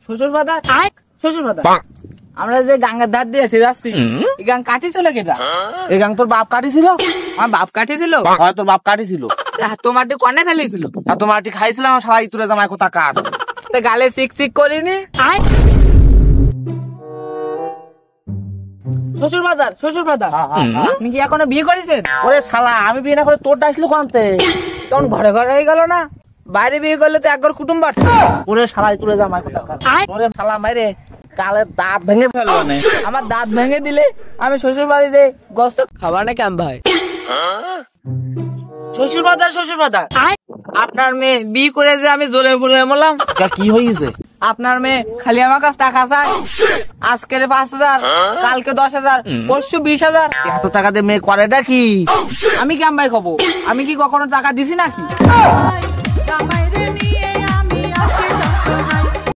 শ্বশুর বাজার শ্বশুর বাজার আমরা যে গাঙ্গার ধার দিয়ে যাচ্ছি এই গাং কাটিছিল কেটা? এই গাং তোর বাপ কাটিছিল? আমার বাপ কাটিছিল। তোর বাপ কাটিছিল। তোমারটি কনে ফেলেছিল? তোমারটি খাইছিলাম সবাই তুলে জামাই কোথা কাজ গালে চিক চিক করিনি। শ্বশুর বাজার শ্বশুর বাজার আপনি কি এখনো বিয়ে করেছেন? ওরে শালা আমি বিয়ে না করে তোর ডাকছিল কানতে তখন ঘরে ঘরে হয়ে গেল না? বাইরে বিয়ে করলে তো একবার কুটুম বাড়ছে। ওরে শালা তুলে জামাই কোথা কাজ ওরে শালা মাইরে কালে দাঁত ভেঙে ফেললো না। আমার দাঁত ভেঙে দিলে আমি শ্বশুর বাড়িতে গোস্ত খাবার না কেমন ভাই? শ্বশুর বাজার শ্বশুর বাজার আপনার মেয়ে বিয়ে করে যে আমি জোরে বলে বললাম কি হয়েছে? আপনার মেয়ে খালি আমার কাছে টাকা চায়। আজকের 5,000, কালকে 10,000, পরশু 20,000। এত টাকা দিয়ে মেয়ে করেটা কি? আমি কেমন ভাই খবর? আমি কি কখনো টাকা দিছি নাকি?